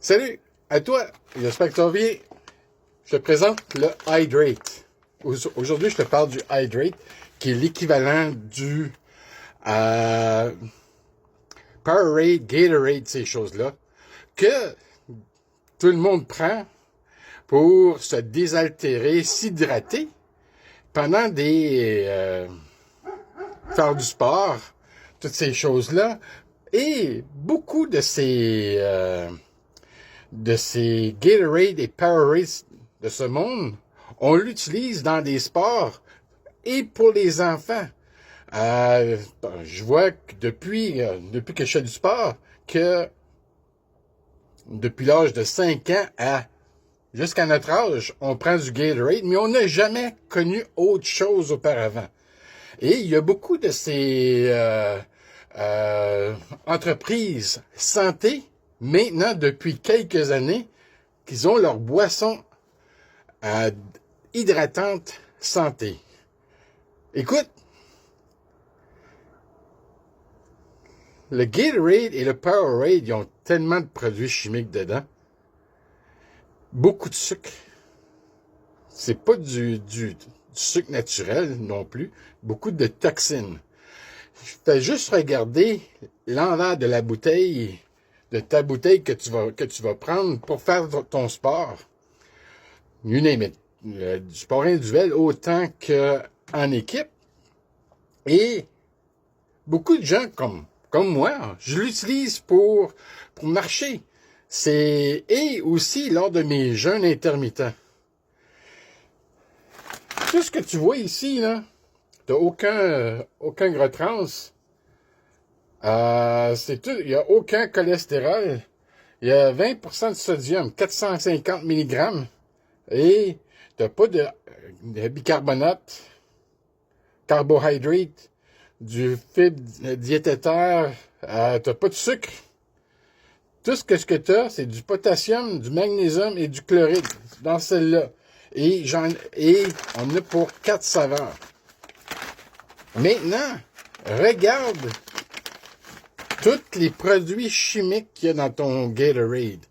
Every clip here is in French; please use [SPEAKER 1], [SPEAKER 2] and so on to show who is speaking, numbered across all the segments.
[SPEAKER 1] Salut à toi, j'espère que tu vas bien. Je te présente le Hydrate. Aujourd'hui, je te parle du Hydrate, qui est l'équivalent du Powerade, Gatorade, ces choses-là, que tout le monde prend pour se désaltérer, s'hydrater pendant faire du sport, toutes ces choses-là. Et beaucoup de ces Gatorade et Powerade de ce monde, on l'utilise dans des sports et pour les enfants. Je vois que depuis que je fais du sport, que depuis l'âge de 5 ans jusqu'à notre âge, on prend du Gatorade, mais on n'a jamais connu autre chose auparavant. Et il y a beaucoup de ces entreprises santé, maintenant, depuis quelques années, qu'ils ont leur boisson hydratante santé. Écoute, le Gatorade et le Powerade, ils ont tellement de produits chimiques dedans. Beaucoup de sucre. C'est pas du sucre naturel non plus. Beaucoup de toxines. Fais juste regarder l'envers de la bouteille, de ta bouteille que tu vas prendre pour faire ton sport. You name it. Du sport individuel autant qu'en équipe. Et beaucoup de gens comme moi, je l'utilise pour marcher. Et aussi lors de mes jeûnes intermittents. Tout ce que tu vois ici, là, t'as aucun gras trans. C'est tout. Il n'y a aucun cholestérol. Il y a 20% de sodium, 450 mg. Et t'as pas de bicarbonate, carbohydrate, du fibre diététaire, t'as pas de sucre. Tout ce que t'as, c'est du potassium, du magnésium et du chloride dans celle-là. Et on a pour 4 saveurs. Maintenant, regarde tous les produits chimiques qu'il y a dans ton Gatorade.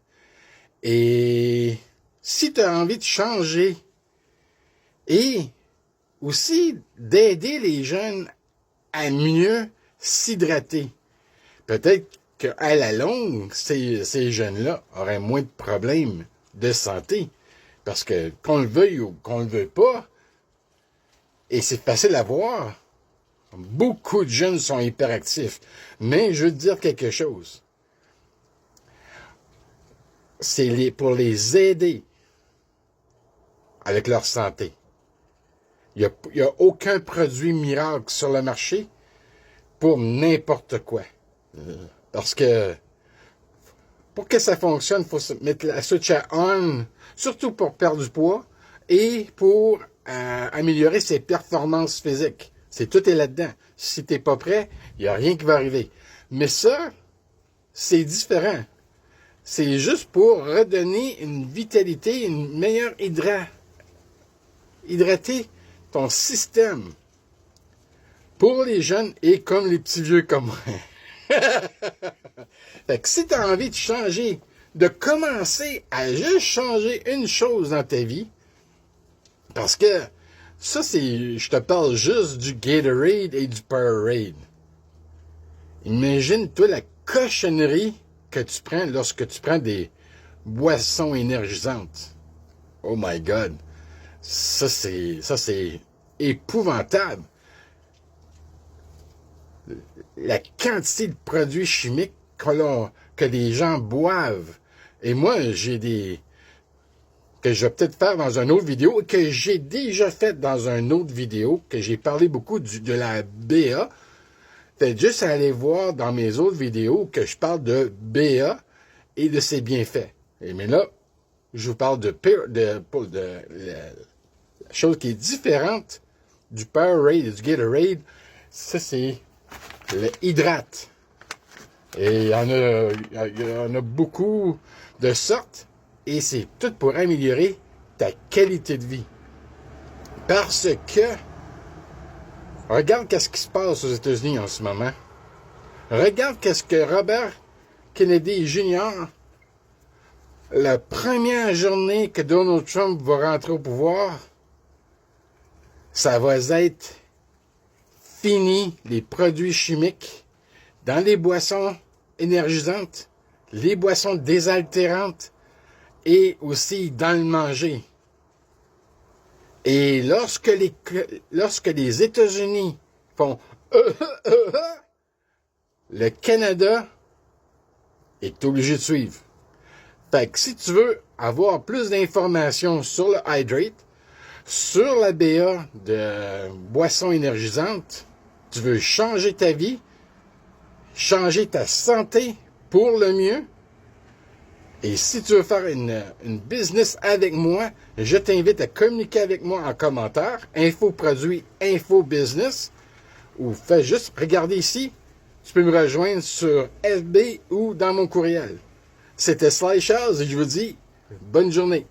[SPEAKER 1] Et si tu as envie de changer et aussi d'aider les jeunes à mieux s'hydrater, peut-être qu'à la longue, ces jeunes-là auraient moins de problèmes de santé. Parce que qu'on le veuille ou qu'on le veuille pas, et c'est facile à voir, beaucoup de jeunes sont hyperactifs. Mais je veux te dire quelque chose. C'est pour les aider avec leur santé. Il n'y a aucun produit miracle sur le marché pour n'importe quoi. Parce que pour que ça fonctionne, il faut se mettre la switch à on, surtout pour perdre du poids et pour améliorer ses performances physiques. Tout est là-dedans. Si tu n'es pas prêt, il n'y a rien qui va arriver. Mais ça, c'est différent. C'est juste pour redonner une vitalité, une meilleure hydrater ton système. Pour les jeunes et comme les petits vieux comme moi. Fait que si tu as envie de changer, de commencer à juste changer une chose dans ta vie, parce que ça, je te parle juste du Gatorade et du Powerade. Imagine-toi la cochonnerie que tu prends lorsque tu prends des boissons énergisantes. Oh my God! Ça, c'est épouvantable. La quantité de produits chimiques que les gens boivent. Et moi, que je vais peut-être faire dans une autre vidéo, que j'ai déjà fait dans une autre vidéo, que j'ai parlé beaucoup de la BA. Faites juste aller voir dans mes autres vidéos que je parle de BA et de ses bienfaits. Mais là, je vous parle de la chose qui est différente du Powerade et du Gatorade. Ça, c'est le hydrate. Et il y en a beaucoup de sortes. Et c'est tout pour améliorer ta qualité de vie. Parce que, regarde qu'est-ce qui se passe aux États-Unis en ce moment. Regarde qu'est-ce que Robert Kennedy Jr. La première journée que Donald Trump va rentrer au pouvoir, ça va être fini les produits chimiques dans les boissons énergisantes, les boissons désaltérantes et aussi dans le manger. Et lorsque les États-Unis font le Canada est obligé de suivre. Fait que si tu veux avoir plus d'informations sur le Hydrate, sur la BA de boissons énergisantes, tu veux changer ta vie, changer ta santé pour le mieux, et si tu veux faire une business avec moi, je t'invite à communiquer avec moi en commentaire, infoproduit, infobusiness, ou fais juste regarder ici, tu peux me rejoindre sur FB ou dans mon courriel. C'était Sly Charles et je vous dis bonne journée.